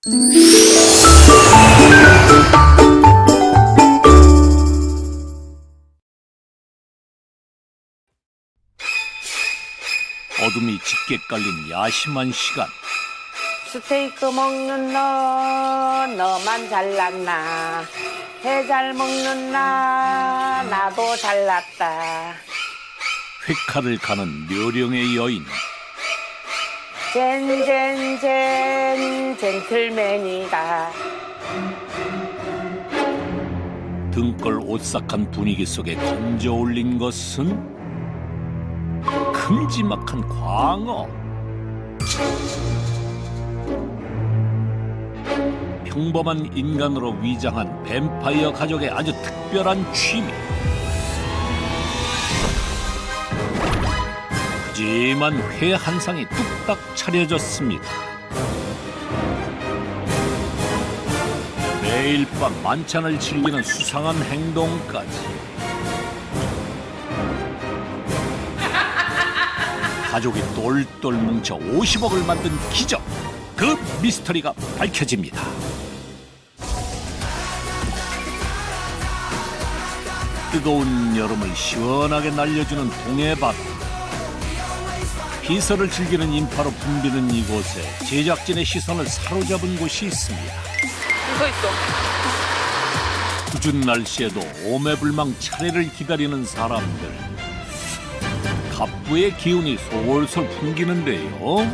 어둠이 짙게 깔린 야심한 시간. 스테이크 먹는 너만 잘났나. 회 잘 먹는 나도 잘났다. 회칼을 가는 묘령의 여인. 젠젠젠 젠틀맨이다. 등골 오싹한 분위기 속에 건져 올린 것은 큼지막한 광어. 평범한 인간으로 위장한 뱀파이어 가족의 아주 특별한 취미. 푸짐한 회 한 상이 뚝딱 차려졌습니다. 매일 밤 만찬을 즐기는 수상한 행동까지. 가족이 똘똘 뭉쳐 50억을 만든 기적. 그 미스터리가 밝혀집니다. 뜨거운 여름을 시원하게 날려주는 동해바다. 비서를 즐기는 인파로 붐비는 이곳에 제작진의 시선을 사로잡은 곳이 있습니다. 이거 있어. 궂은 날씨에도 오매불망 차례를 기다리는 사람들. 갑부의 기운이 솔솔 풍기는데요.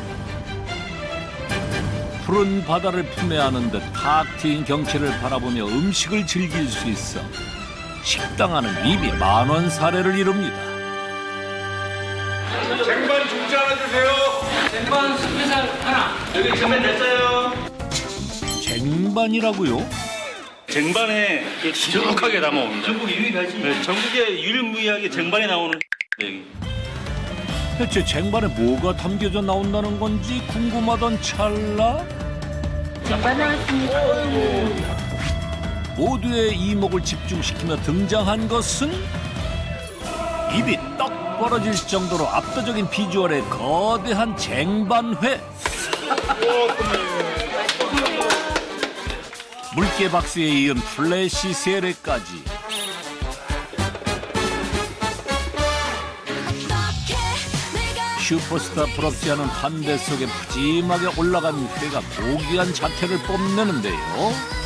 푸른 바다를 품에 안은 듯 탁 트인 경치를 바라보며 음식을 즐길 수 있어 식당 안은 입이 만원 사례를 이룹니다. 쟁반 중지 하나 주세요. 쟁반 스페셜 하나. 여기 쟁반 됐어요. 쟁반이라고요? 쟁반에 정확하게 담아옵니다. 전국 유일하지? 네, 전국에 유일무이하게 쟁반에 나오는 여기. 대체 쟁반에 뭐가 담겨져 나온다는 건지 궁금하던 찰나 쟁반 나왔습니다. 모두의 이목을 집중시키며 등장한 것은 입이 떡 벌어질 정도로 압도적인 비주얼의 거대한 쟁반회. 물개 박스에 이은 플래시 세례까지. 슈퍼스타 부럽지 않은 환대 속에 푸짐하게 올라간 회가 고귀한 자태를 뽐내는데요.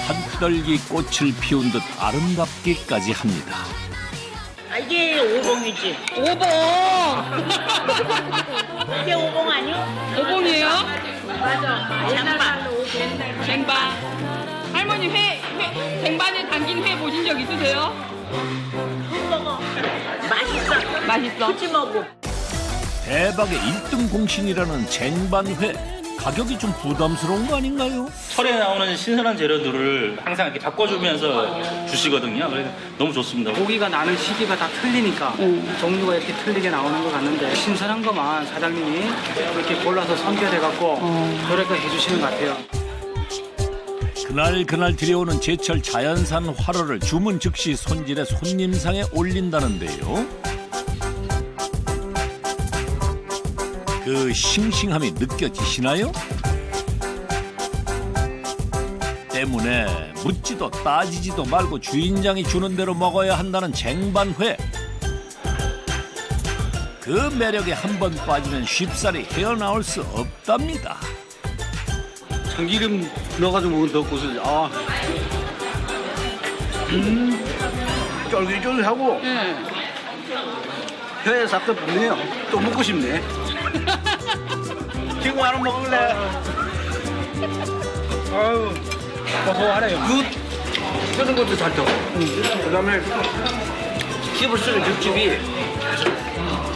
한떨기 꽃을 피운 듯 아름답기까지 합니다. 이게 오봉이지. 오봉. 이게 오봉 아니요? 오봉이에요? 맞아. 쟁반. 쟁반. 할머니 쟁반에 담긴 회 보신 적 있으세요? 먹어. 맛있어. 맛있어. 같이 먹어. 대박의 1등 공신이라는 쟁반회. 가격이 좀 부담스러운 거 아닌가요? 철에 나오는 신선한 재료들을 항상 이렇게 바꿔주면서 주시거든요. 그래서 너무 좋습니다. 고기가 나는 시기가 다 틀리니까 종류가 이렇게 틀리게 나오는 것 같는데 신선한 것만 사장님이 이렇게 골라서 선별해갖고 그렇게 해주시는 것 같아요. 그날 들여오는 제철 자연산 화로를 주문 즉시 손질해 손님상에 올린다는데요. 그 싱싱함이 느껴지시나요? 때문에 묻지도 따지지도 말고 주인장이 주는 대로 먹어야 한다는 쟁반회. 그 매력에 한 번 빠지면 쉽사리 헤어나올 수 없답니다. 참기름 넣어가지고 먹으면 더 고소해. 쫄깃쫄깃하고 혀에 싹도 붙네요. 또 먹고 싶네. 지금 하나 먹을래? 아유, 고소하네요. 펴는 것도 잘 펴. 그 다음에 씹을 쓰는 육즙이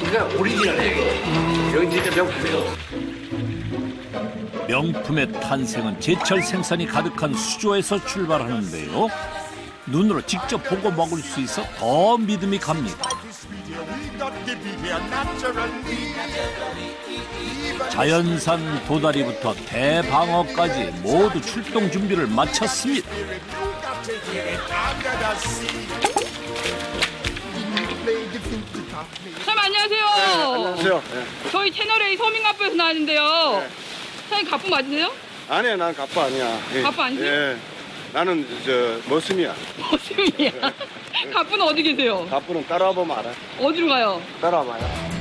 그러니까 오리지널해. 여기 진짜 명품이에요. 명품의 탄생은 제철 생산이 가득한 수조에서 출발하는데요. 눈으로 직접 보고 먹을 수 있어 더 믿음이 갑니다. 자연산 도다리부터 대방어까지 모두 출동 준비를 마쳤습니다. 선생님 안녕하세요. 안녕하세요. 저희 채널A 서민갑부에서 나왔는데요. 사장님 갑부 맞으세요? 아니야, 난 갑부 아니야. 갑부 아니세요? 예. 나는 머슴이야. 머슴이야. 갑부는 어디 계세요? 갑부는 따라와보면 알아. 어디로 가요? 따라와봐요.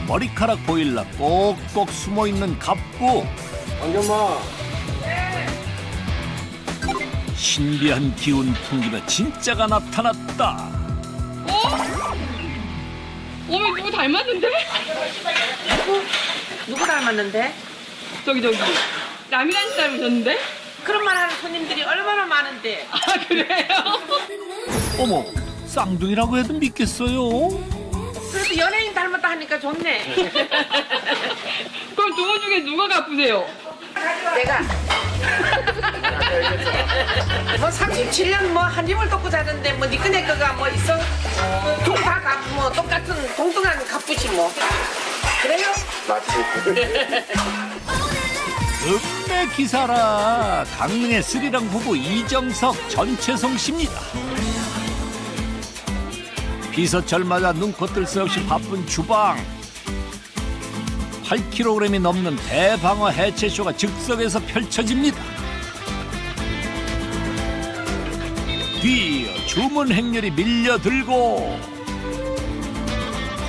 머리카락 보일라 꼭꼭 숨어있는 갑부. 안경마. 신비한 기운 풍기며 진짜가 나타났다. 어머 누구 닮았는데? 누구 닮았는데? 저기 라미란 씨 닮으셨는데? 그런 말 하는 손님들이 얼마나 많은데. 아 그래요? 어머, 쌍둥이라고 해도 믿겠어요? 그래도 연예인 닮았다 하니까 좋네. 그럼 두 분 중에 누가 갑부세요? 내가 뭐 37년 뭐 한 입을 덮고 자는데 뭐 니꺼내 거가 뭐 있어? 둘 다 갑부 뭐 똑같은 동등한 갑부지 뭐. 그래요? 읍내 기사라. 강릉의 스리랑 부부 이정석, 전채성 씨입니다. 비서철마다 눈코 뜰 새 없이 바쁜 주방. 8kg이 넘는 대방어 해체쇼가 즉석에서 펼쳐집니다. 뒤이어 주문 행렬이 밀려들고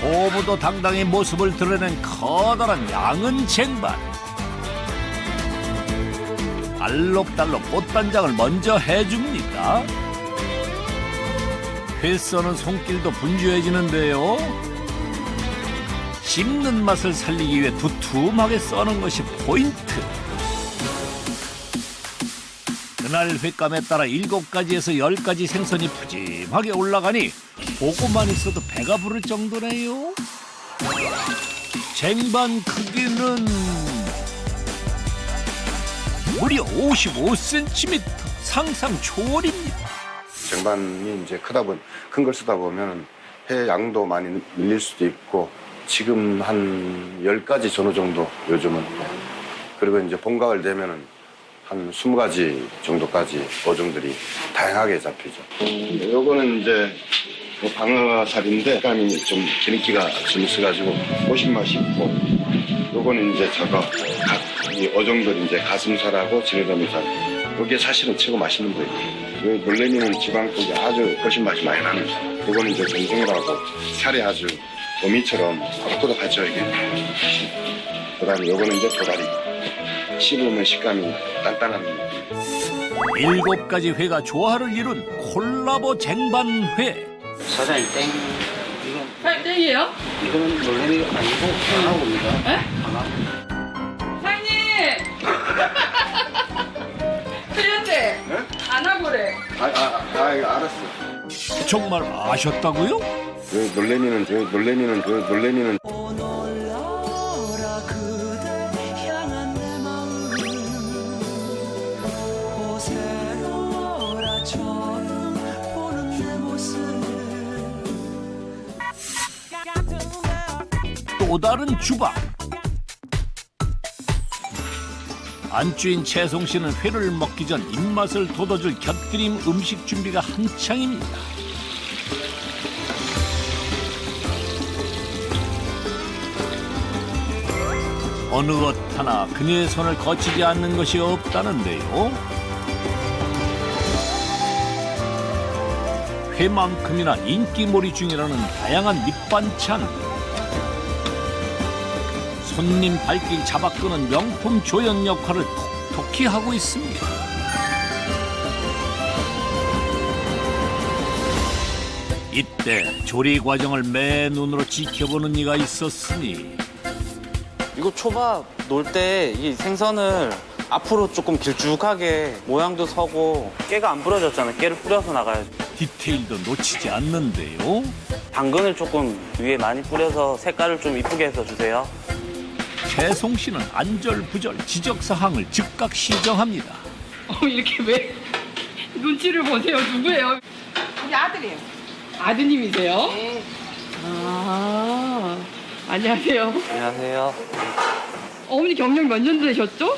고부도 당당히 모습을 드러낸 커다란 양은 쟁반. 알록달록 꽃단장을 먼저 해줍니다. 회 써는 손길도 분주해지는데요. 씹는 맛을 살리기 위해 두툼하게 써는 것이 포인트. 그날 횟감에 따라 7가지에서 10가지 생선이 푸짐하게 올라가니 보고만 있어도 배가 부를 정도네요. 쟁반 크기는 무려 55cm. 상상 초월입니다. 쟁반이 이제 큰 걸 쓰다 보면 회 양도 많이 밀릴 수도 있고 지금 한 10가지 전후 정도 요즘은. 그리고 이제 봄, 가을 되면은 한 20가지 정도까지 어종들이 다양하게 잡히죠. 요거는 이제 뭐 방어살인데 식감이 좀 기름기가 좀 있어가지고 오신 맛이 있고, 요거는 이제 이 어종들 이제 가슴살하고 지느러미살. 요게 사실은 최고 맛있는 거예요. 요 놀래미는 지방속이 아주 훨씬 맛이 많이 납니다. 요거는 이제 정성이라고 살이 아주 도미처럼 꼬독꼬독하죠 이게. 그다음에 요거는 이제 도다리. 씹으면 식감이 단단한. 7가지 회가 조화를 이룬 콜라보 쟁반회. 사장님 땡. 사장님 땡이에요? 이거는 놀래미 아니고 방어입니다. 에? 방어. 사장님! 틀렸대. 안 하고래. 알았어. 정말 아셨다고요? 놀래미는 또 다른 주방. 안주인 채송 씨는 회를 먹기 전 입맛을 돋워줄 곁들임 음식 준비가 한창입니다. 어느 것 하나 그녀의 손을 거치지 않는 것이 없다는데요. 회만큼이나 인기몰이 중이라는 다양한 밑반찬. 손님 발길 잡아끄는 명품 조연 역할을 톡톡히 하고 있습니다. 이때 조리 과정을 맨눈으로 지켜보는 이가 있었으니 이거 초밥 놓을 때 이 생선을 앞으로 조금 길쭉하게 모양도 서고 깨가 안 부러졌잖아요. 깨를 뿌려서 나가야죠. 디테일도 놓치지 않는데요. 당근을 조금 위에 많이 뿌려서 색깔을 좀 이쁘게 해서 주세요. 채송 씨는 안절부절 지적사항을 즉각 시정합니다. 이렇게 왜 눈치를 보세요? 누구예요? 우리 아들이에요. 아드님이세요? 네. 아, 안녕하세요. 안녕하세요. 어머니 경력 몇 년 되셨죠?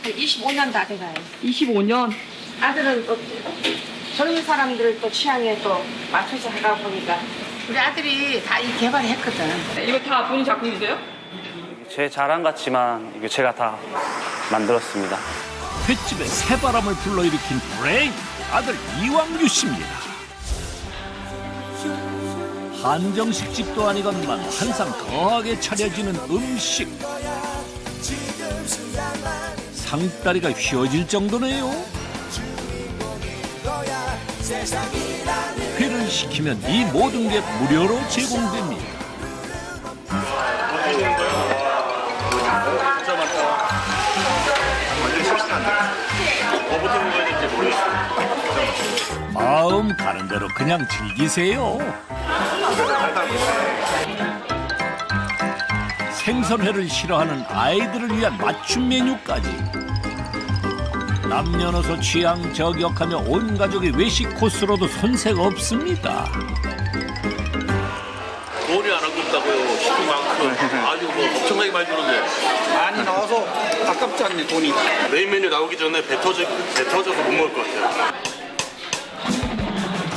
25년 다 돼가요. 25년. 아들은 또 젊은 사람들 또 취향에 또 맞춰서 하다 보니까 우리 아들이 다 이 개발했거든. 이거 다 본인 작품이세요? 제 자랑 같지만 이거 제가 다 만들었습니다. 횟집에 새바람을 불러일으킨 브레인 아들 이왕규 씨입니다. 한정식 집도 아니건만 한상 거하게 차려지는 음식. 상다리가 휘어질 정도네요. 회를 시키면 이 모든 게 무료로 제공됩니다. 마음 가는 대로 그냥 즐기세요. 생선회를 싫어하는 아이들을 위한 맞춤 메뉴까지. 남녀노소 취향 저격하며 온 가족이 외식 코스로도 손색 없습니다. 돈이 안 아깝다고요. 시킨 만큼 아주 뭐 엄청나게 많이 주는데 많이 나와서 아깝지 않네, 돈이. 메인 메뉴 나오기 전에 배 터져서 못 먹을 것 같아요.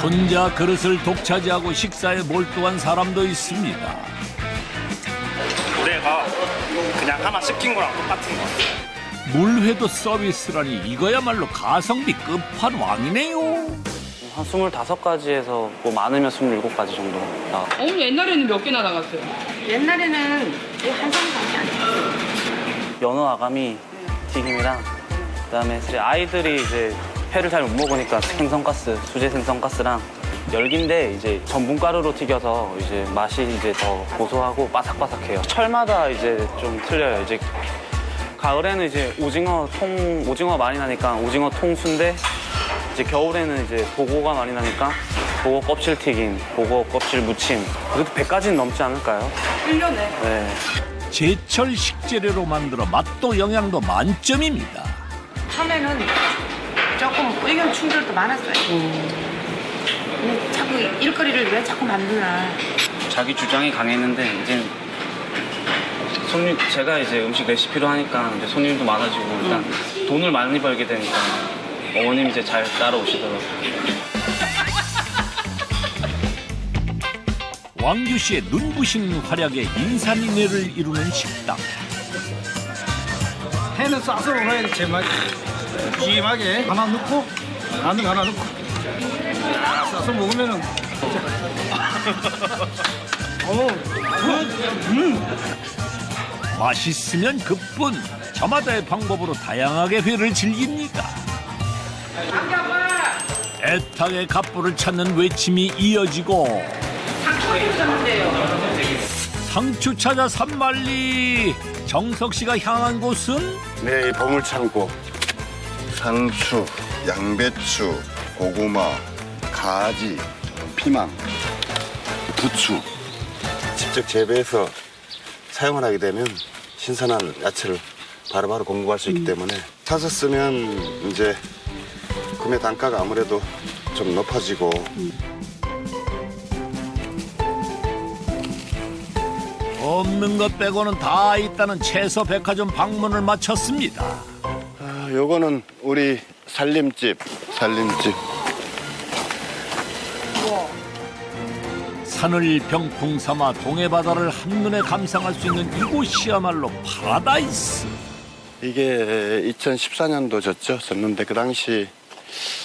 혼자 그릇을 독차지하고 식사에 몰두한 사람도 있습니다. 내가 그냥 하나 시킨 거랑 똑같은 거. 물회도 서비스라니 이거야말로 가성비 끝판왕이네요. 한 25가지에서 뭐 많으면 27가지 정도. 어머니 옛날에는 몇 개나 나갔어요? 옛날에는 이 한 상밖에 안 됐어요. 연어 아가미 튀김이랑 그다음에 아이들이 이제 회를 잘 못 먹으니까 생선가스, 수제 생선가스랑 열기인데 이제 전분가루로 튀겨서 이제 맛이 이제 더 고소하고 바삭바삭해요. 철마다 이제 좀 틀려요. 이제 가을에는 이제 오징어 많이 나니까 오징어 통수인데 이제 겨울에는 이제 보고가 많이 나니까 보고 껍질 튀김, 보고 껍질 무침. 그래도 100가지는 넘지 않을까요? 1년에. 네. 제철 식재료로 만들어 맛도 영양도 만점입니다. 처음에는 조금 의견 충돌도 많았어요. 근데 자꾸 일거리를 왜 자꾸 만드나. 자기 주장이 강했는데 이제 제가 이제 음식 레시피로 하니까 이제 손님도 많아지고 일단 돈을 많이 벌게 되니까 어머님 이제 잘 따라오시더라고요. 왕규 씨의 눈부신 활약에 인산인해를 이루는 식당. 회는 싸서 먹어야 제맛. 심하게 하나 넣고 마늘 하나 넣고 싸서 먹으면은 맛있으면 그뿐. 저마다의 방법으로 다양하게 회를 즐깁니다. 애타게 갑부를 찾는 외침이 이어지고 상추 찾아 산만리. 정석 씨가 향한 곳은 네, 이 보물창고. 상추, 양배추, 고구마, 가지, 피망, 부추. 직접 재배해서 사용을 하게 되면 신선한 야채를 바로바로 공급할 수 있기 때문에 사서 쓰면 이제 구매 단가가 아무래도 좀 높아지고 없는 것 빼고는 다 있다는 채소 백화점 방문을 마쳤습니다. 요거는 우리 살림집. 산을 병풍 삼아 동해바다를 한눈에 감상할 수 있는 이곳이야말로 파라다이스. 이게 2014년도 졌는데 그 당시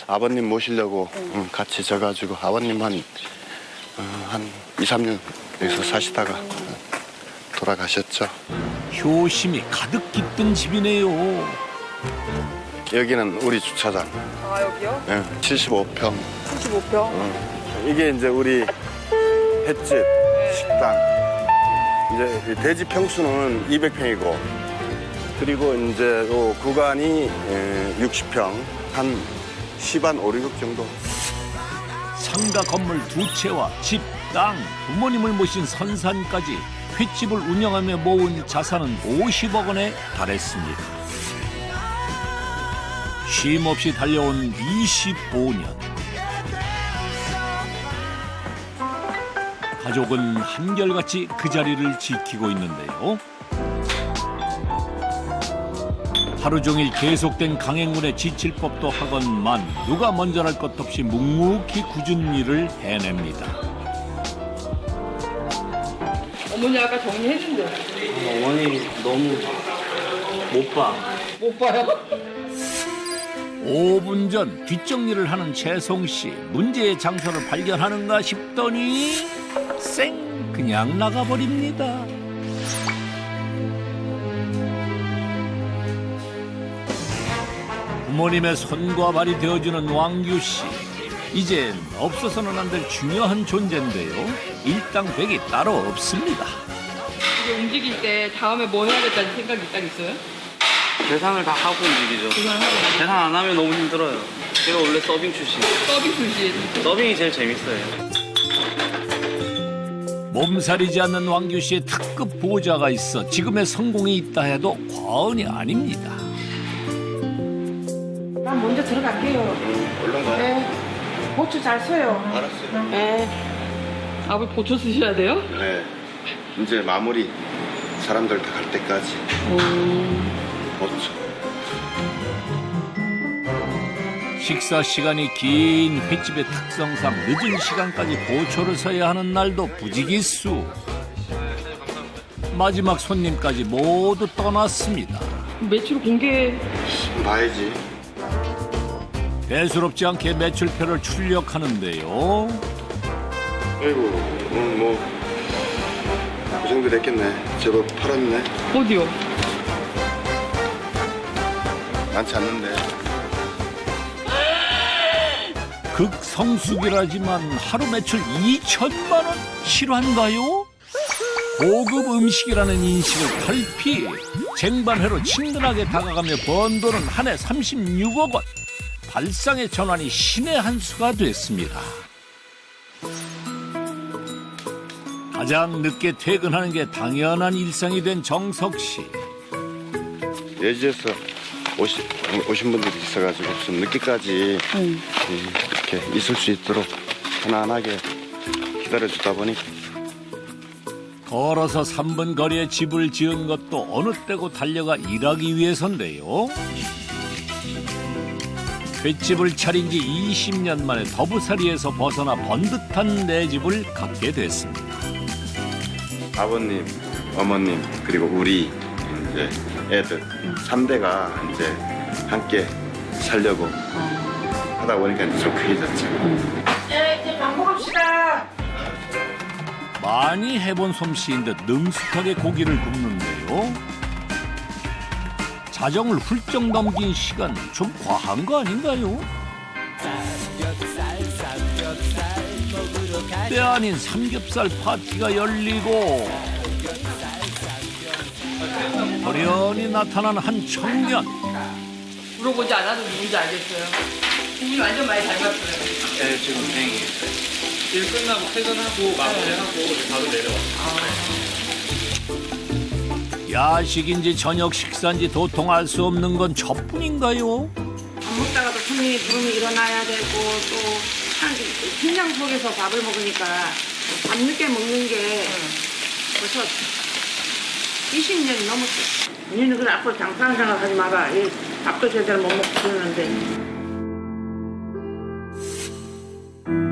아버님 모시려고 같이 져가지고 아버님 한 2, 3년 여기서 사시다가 돌아가셨죠. 효심이 가득 깃든 집이네요. 여기는 우리 주차장. 아, 여기요? 예, 75평. 75평? 이게 이제 우리 횟집, 식당. 이제 대지 평수는 200평이고, 그리고 이제 요 구간이 60평, 한 10한 5, 6억 정도. 상가 건물 2채와 집, 땅, 부모님을 모신 선산까지 횟집을 운영하며 모은 자산은 50억 원에 달했습니다. 쉼없이 달려온 25년. 가족은 한결같이 그 자리를 지키고 있는데요. 하루 종일 계속된 강행군에 지칠 법도 하건만 누가 먼저랄 것 없이 묵묵히 굳은 일을 해냅니다. 어머니 아까 정리했는데. 어머니 너무 못 봐. 못 봐요? 5분 전 뒷정리를 하는 채송 씨. 문제의 장소를 발견하는가 싶더니 쌩 그냥 나가버립니다. 부모님의 손과 발이 되어주는 왕규 씨. 이젠 없어서는 안 될 중요한 존재인데요. 일당백이 따로 없습니다. 이게 움직일 때 다음에 뭐 해야겠다는 생각이 딱 있어요? 계산을 다 하고 움직이죠. 계산을 하고. 계산 안 하면 너무 힘들어요. 제가 원래 서빙 출신. 서빙 출신. 서빙이 제일 재밌어요. 몸살이지 않는 왕규 씨의 특급 보호자가 있어 지금의 성공이 있다 해도 과언이 아닙니다. 난 먼저 들어갈게요. 얼른 가요. 네. 고추 잘 써요. 알았어요. 네. 아버지 고쳐 쓰셔야 돼요? 네. 이제 마무리 사람들 다 갈 때까지. 그렇죠. 식사 시간이 긴 횟집의 특성상 늦은 시간까지 보초를 서야 하는 날도 부지기수. 마지막 손님까지 모두 떠났습니다. 매출 공개. 봐야지. 대수롭지 않게 매출표를 출력하는데요. 아이고, 오늘 뭐, 그 정도 됐겠네. 제법 팔았네. 어디요? 많지 않는데. 극성수기라지만 하루 매출 2천만 원 실화인가요? 고급 음식이라는 인식을 탈피. 쟁반회로 친근하게 다가가며 번 돈은 한 해 36억 원. 발상의 전환이 신의 한 수가 됐습니다. 가장 늦게 퇴근하는 게 당연한 일상이 된 정석 씨. 예지에서 오신 분들이 있어가지고 좀 늦게까지 이렇게 있을 수 있도록 편안하게 기다려주다 보니까 걸어서 3분 거리에 집을 지은 것도 어느 때고 달려가 일하기 위해서인데요. 횟집을 차린 지 20년 만에 더부살이에서 벗어나 번듯한 내 집을 갖게 됐습니다. 아버님, 어머님 그리고 우리 이제 애들 3대가 이제 함께 살려고 하다 보니까 이제 좀 크해졌죠. 네, 이제 밥 먹읍시다. 많이 해본 솜씨인 듯 능숙하게 고기를 굽는데요. 자정을 훌쩍 넘긴 시간 좀 과한 거 아닌가요? 때 아닌 삼겹살 파티가 열리고 호련히 나타난 한 청년. 물어보지 않아도 누군지 알겠어요. 분이 완전 많이 닮았어요. 네, 지금 생이. 일 끝나고 퇴근하고 마무리하고 바로 내려왔어요. 야식인지 저녁 식사인지 도통 알 수 없는 건 저뿐인가요? 밥 먹다가도 손님이 부르면 일어나야 되고 또 긴장 속에서 밥을 먹으니까 밤늦게 먹는 게 벌써 20년이 넘었어. 니는 그래 앞으로 장사하는 생각하지 마라. 이 밥도 제대로 못 먹고 그러는데.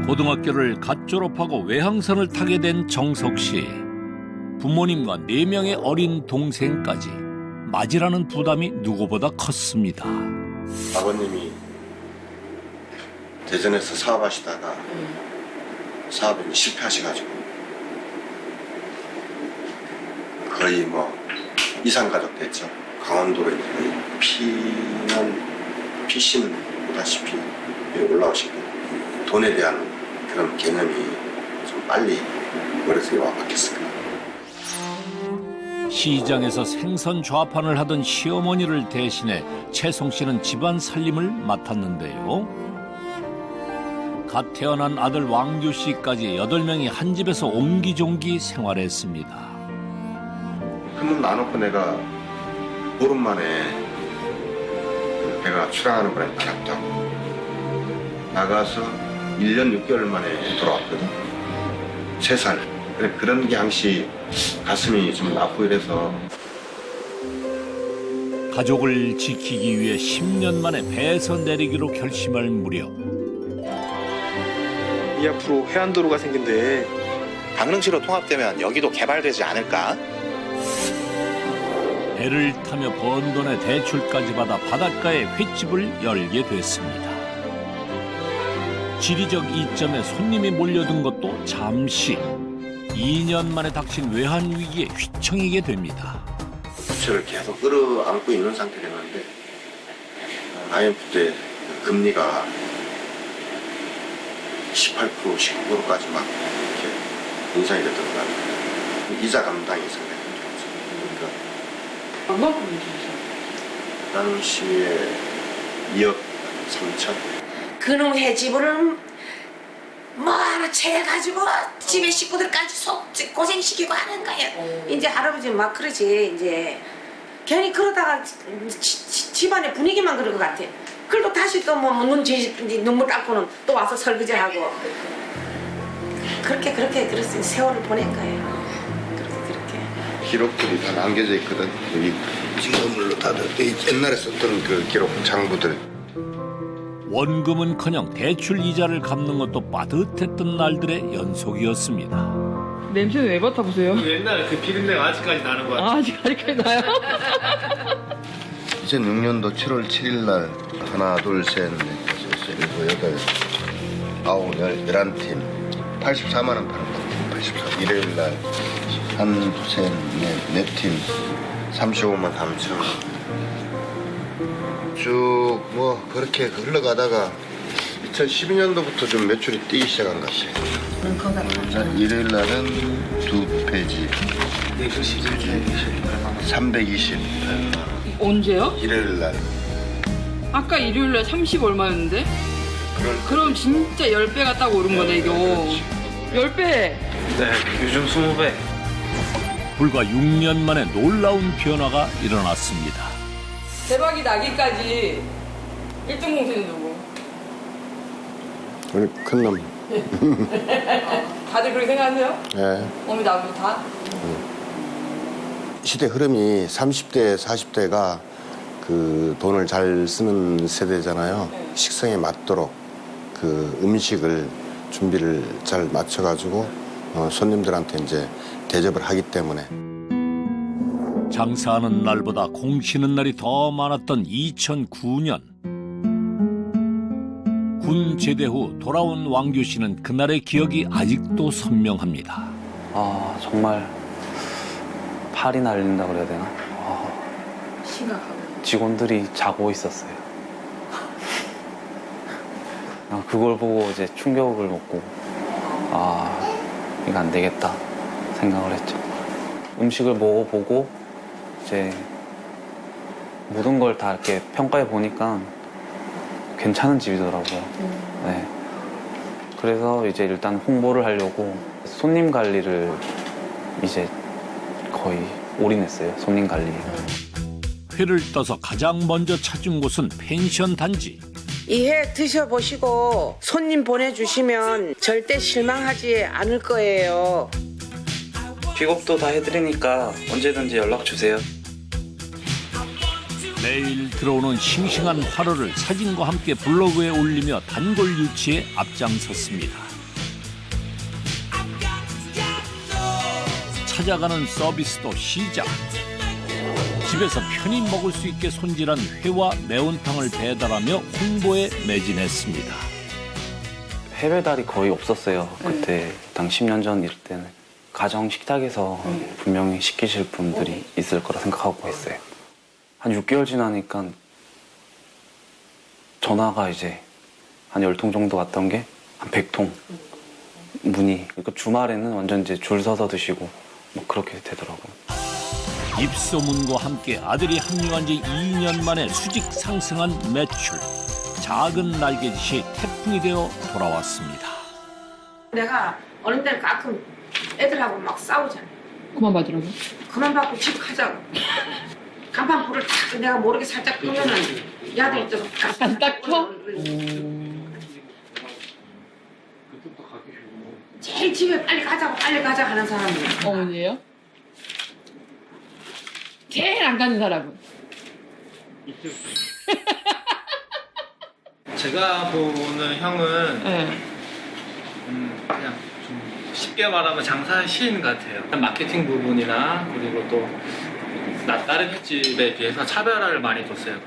고등학교를 갓 졸업하고 외항선을 타게 된 정석 씨. 부모님과 4명의 어린 동생까지 맞이라는 부담이 누구보다 컸습니다. 아버님이 대전에서 사업하시다가 사업이 실패하셔가지고 거의 뭐 이산가족 됐죠. 강원도로 거의 피신 보다시피 올라오시고 돈에 대한 그런 개념이 좀 빨리 머릿속에 와 박혔을 거예요. 시장에서 생선 좌판을 하던 시어머니를 대신해 채송 씨는 집안 살림을 맡았는데요. 갓 태어난 아들 왕규 씨까지 8명이 한 집에서 옹기종기 생활했습니다. 큰문 놔놓고 내가 보름 만에 배가 출항하는 바람에 나갔다고. 나가서 1년 6개월 만에 돌아왔거든. 3살. 그래, 그런 게 항시 가슴이 좀 아프고 이래서. 가족을 지키기 위해 10년 만에 배에서 내리기로 결심할 무렵 이 앞으로 해안도로가 생긴대. 강릉시로 통합되면 여기도 개발되지 않을까? 배를 타며 번 돈의 대출까지 받아 바닷가에 횟집을 열게 됐습니다. 지리적 이점에 손님이 몰려든 것도 잠시. 2년 만에 닥친 외환 위기에 휘청이게 됩니다. 부채를 계속 끌어안고 있는 상태였는데 IMF 때 금리가 18%, 19%까지 막 이렇게 인상이 됐더라고요. 이자 감당이 상당히 힘들었죠. 그러니까 얼마큼 주셨어요? 당시에 2억 3천. 그놈 해집을 뭐하러 채가지고 집에 식구들까지 고생시키고 하는 거예요. 이제 할아버지 막 그러지. 이제 괜히 그러다가 집안의 분위기만 그럴 것 같아. 그리고 다시 또 뭐 눈물 닦고는 또 와서 설거지하고 그렇게 세월을 보낸 거예요. 그렇게. 기록들이 다 남겨져 있거든. 여기 지금물로 다들 옛날에 썼던 그 기록 장부들. 원금은커녕 대출 이자를 갚는 것도 빠듯했던 날들의 연속이었습니다. 냄새는 왜 맡아보세요? 옛날 그 비린내가 아직까지 나는 거야. 아직까지 나요? 2006년도 7월 7일 날 하나, 둘, 셋, 넷, 다섯, 일곱, 여덟, 아홉, 11팀 84만 원 파는 거. 84. 일요일 날 한, 셋, 넷 팀 35만 3천 원. 쭉 뭐 그렇게 흘러가다가 2012년도부터 좀 매출이 뛰기 시작한 것 같아요. 일요일 날은 2페이지 320. 언제요? 일요일 날. 아까 일요일날 30 얼마였는데? 그럼 진짜 10배가 딱 오른 거네 이거. 10배! 네, 요즘 20배. 불과 6년 만에 놀라운 변화가 일어났습니다. 대박이 나기까지 1등 공신이 누구? 우리 큰놈. 다들 그렇게 생각하세요? 네. 어머니 나도 다? 시대 흐름이 30대, 40대가 그 돈을 잘 쓰는 세대잖아요. 식성에 맞도록 그 음식을 준비를 잘 맞춰가지고 손님들한테 이제 대접을 하기 때문에. 장사하는 날보다 공 쉬는 날이 더 많았던 2009년. 군 제대 후 돌아온 왕규 씨는 그날의 기억이 아직도 선명합니다. 아, 정말 팔이 날린다 그래야 되나? 심각하고. 직원들이 자고 있었어요. 그냥 그걸 보고 이제 충격을 먹고 이거 안 되겠다 생각을 했죠. 음식을 먹어보고 이제 모든 걸 다 이렇게 평가해 보니까 괜찮은 집이더라고요. 네. 그래서 이제 일단 홍보를 하려고 손님 관리를 이제 거의 올인했어요. 손님 관리에. 회를 떠서 가장 먼저 찾은 곳은 펜션 단지. 이 회 드셔보시고 손님 보내주시면 절대 실망하지 않을 거예요. 픽업도 다 해드리니까 언제든지 연락 주세요. 매일 들어오는 싱싱한 화로를 사진과 함께 블로그에 올리며 단골 유치에 앞장섰습니다. 찾아가는 서비스도 시작. 집에서 편히 먹을 수 있게 손질한 회와 매운탕을 배달하며 홍보에 매진했습니다. 해배달이 거의 없었어요. 그때 당 10년 전 이럴 때는 가정 식탁에서 분명히 시키실 분들이 있을 거라 생각하고 했어요. 한 6개월 지나니까 전화가 이제 한 10통 정도 왔던 게 한 100통 문의. 그러니까 주말에는 완전 이제 줄 서서 드시고 뭐 그렇게 되더라고요. 입소문과 함께 아들이 합류한 지 2년 만에 수직 상승한 매출. 작은 날개짓이 태풍이 되어 돌아왔습니다. 내가 어느 때는 가끔 애들하고 막 싸우잖아. 그만 받으라고? 그만 받고 집 가자고. 간판 불을 딱 내가 모르게 살짝 끄면은 야들 좀 딱 켜? 제일 집에 빨리 가자 하는 사람이야. 어머니예요? 제일 안 가는 사람은? 제가 보는 형은 네. 그냥 좀 쉽게 말하면 장사의 시인 같아요. 마케팅 부분이나 그리고 또 다른 횟집에 비해서 차별화를 많이 뒀어요.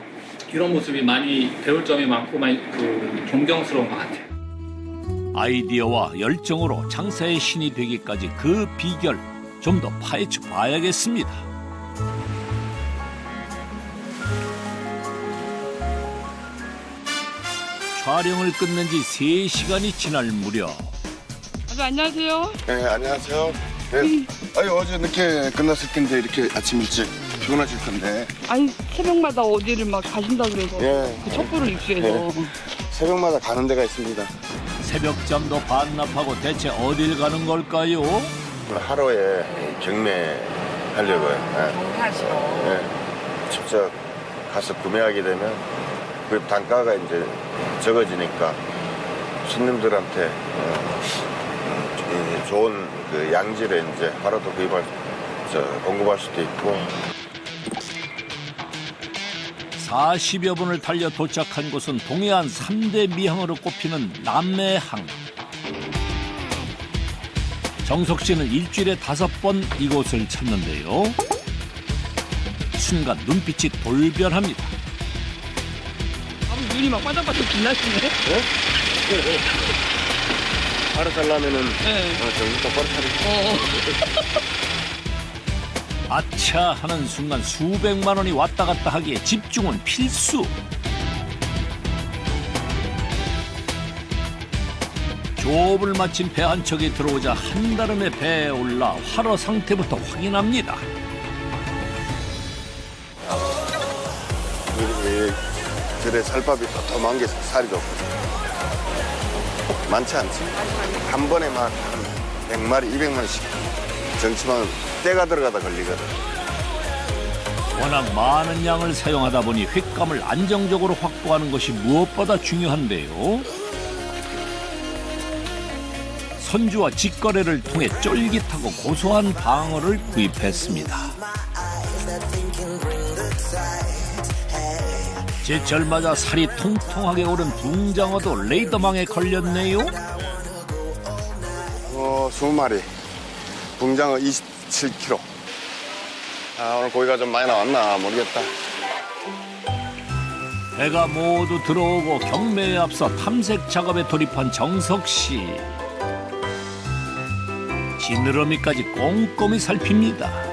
이런 모습이 많이 배울 점이 많고 많이 존경스러운 것 같아요. 아이디어와 열정으로 장사의 신이 되기까지 그 비결 좀 더 파헤쳐 봐야겠습니다. 촬영을 끝낸 지 3시간이 지날 무렵 아주 안녕하세요. 네, 안녕하세요. 네. 아유, 어제 늦게 끝났을 텐데 이렇게 아침 일찍 피곤하실 건데. 아니 새벽마다 어디를 막 가신다 그래서 예. 그 촛불을 입수해서 새벽마다 가는 데가 있습니다. 새벽잠도 반납하고 대체 어딜 가는 걸까요? 하루에 경매 하려고요. 하시고. 네. 직접 가서 구매하게 되면 그 단가가 이제 적어지니까 손님들한테 좋은 그 양질의 이제 바로도 공급할 수도 있고. 40여 분을 달려 도착한 곳은 동해안 3대 미항으로 꼽히는 남해항. 정석 씨는 일주일에 5번 이곳을 찾는데요. 순간 눈빛이 돌변합니다. 눈이 막 반짝반짝 빛나시네. 하루 살려면은 네. 정신 똑바로 차리고. 아차 하는 순간 수백만 원이 왔다 갔다 하기에 집중은 필수. 조업을 마친 배 한 척이 들어오자 한달음에 배에 올라 활어 상태부터 확인합니다. 이 들에 살밥이 도톰한 게 살이 좋고 많지 않지. 한 번에 막 100마리, 200마리씩 정치만 때가 들어가다 걸리거든. 워낙 많은 양을 사용하다 보니 횟감을 안정적으로 확보하는 것이 무엇보다 중요한데요. 선주와 직거래를 통해 쫄깃하고 고소한 방어를 구입했습니다. 제철 맞아 살이 통통하게 오른 붕장어도 레이더망에 걸렸네요. 20마리. 붕장어 27kg. 오늘 고기가 좀 많이 나왔나 모르겠다. 배가 모두 들어오고 경매에 앞서 탐색 작업에 돌입한 정석 씨. 지느러미까지 꼼꼼히 살핍니다.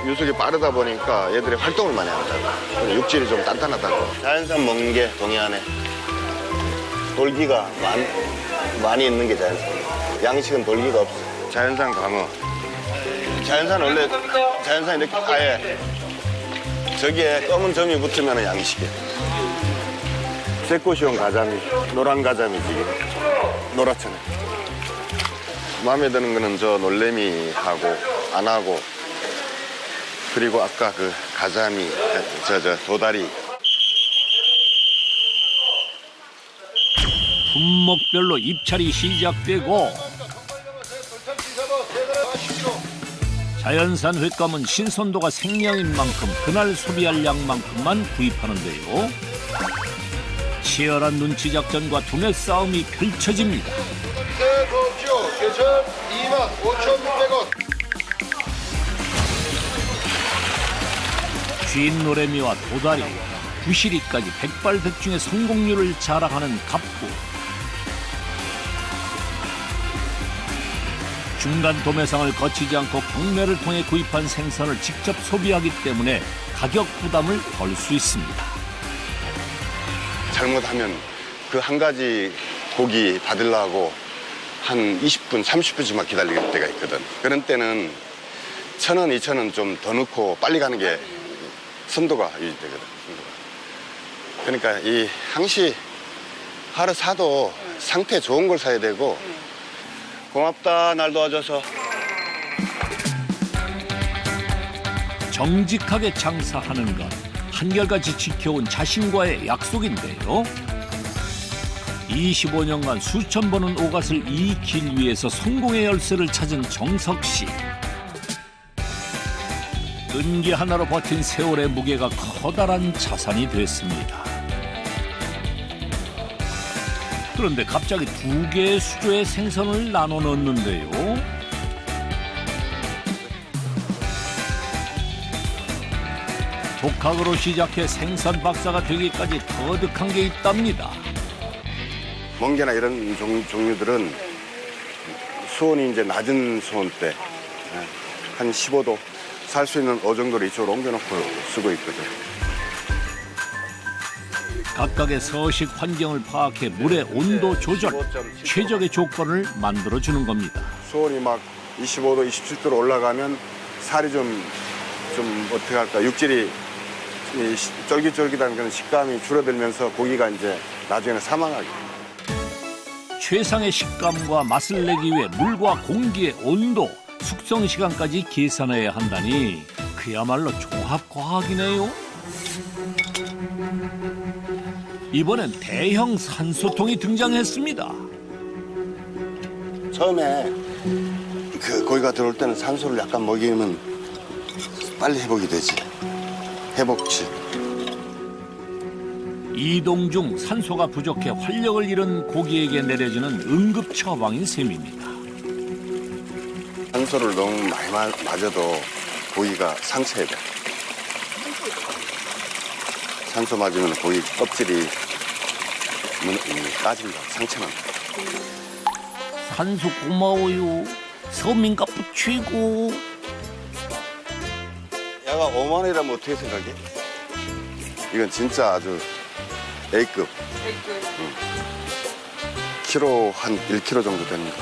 유속이 빠르다 보니까 얘들이 활동을 많이 한다고. 육질이 좀 단단하다고. 자연산 먹는 게 동해안에 돌기가 많이 있는 게 자연산. 양식은 돌기가 없어. 자연산 광어. 자연산 원래 자연산 이렇게 아예 저기에 검은 점이 붙으면 양식이야. 새꼬시용 가자미, 노란 가자미지. 노랗잖아. 마음에 드는 거는 저 놀래미하고 안하고 그리고 아까 그 가자미, 도다리. 품목별로 입찰이 시작되고 자연산 횟감은 신선도가 생명인 만큼 그날 소비할 양만큼만 구입하는데요. 치열한 눈치 작전과 두뇌 싸움이 펼쳐집니다. 개천 25,600원. 쥐인 노래미와 도다리, 부시리까지 백발백중의 성공률을 자랑하는 갑부. 중간 도매상을 거치지 않고 경매를 통해 구입한 생선을 직접 소비하기 때문에 가격 부담을 덜 수 있습니다. 잘못하면 그 한 가지 고기 받으려고 한 20분, 30분씩만 기다릴 때가 있거든. 그런 때는 1,000원, 2,000원 좀 더 넣고 빨리 가는 게 선도가 유지되거든. 그러니까 이 항시 하루 사도 상태 좋은 걸 사야 되고. 고맙다, 날 도와줘서. 정직하게 장사하는 것, 한결같이 지켜온 자신과의 약속인데요. 25년간 수천 번은 오갔을 이 길 위에서 성공의 열쇠를 찾은 정석 씨. 끈기 하나로 버틴 세월의 무게가 커다란 자산이 됐습니다. 그런데 갑자기 2개의 수조에 생선을 나눠 넣는데요. 독학으로 시작해 생선 박사가 되기까지 터득한 게 있답니다. 멍게나 이런 종류들은 수온이 이제 낮은 수온대 한 15도 살 수 있는 어종들을 이쪽으로 옮겨놓고 쓰고 있거든. 각각의 서식 환경을 파악해 물의 온도 조절, 최적의 조건을 만들어주는 겁니다. 수온이 막 25도, 27도로 올라가면 살이 좀 어떻게 할까, 육질이 쫄깃쫄깃한 그런 식감이 줄어들면서 고기가 이제 나중에는 사망하게. 최상의 식감과 맛을 내기 위해 물과 공기의 온도, 숙성 시간까지 계산해야 한다니 그야말로 종합과학이네요. 이번엔 대형 산소통이 등장했습니다. 처음에 그 고기가 들어올 때는 산소를 약간 먹이면 빨리 회복이 되지. 회복치. 이동 중 산소가 부족해 활력을 잃은 고기에게 내려지는 응급 처방인 셈입니다. 산소를 너무 많이 맞아도 고기가 상처야 돼. 산소 맞으면 고기 껍질이 까진다, 상처난다. 산소 고마워요. 서민갑부 최고. 야가 5만 원이라면 어떻게 생각해? 이건 진짜 아주 A급. 응. 키로 한 1kg 정도 됩니다.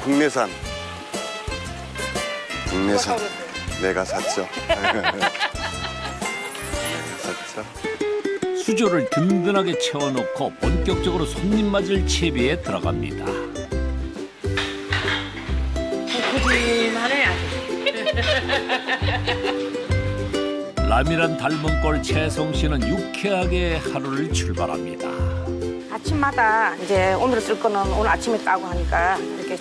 국내산. 내가 샀죠. 내가 샀죠. 수조를 든든하게 채워놓고 본격적으로 손님 맞을 채비에 들어갑니다. 푸짐하네 아주. 라미란 닮은 꼴 채송 씨는 유쾌하게 하루를 출발합니다. 아침마다 이제 오늘 쓸 거는 오늘 아침에 따고 하니까 이렇게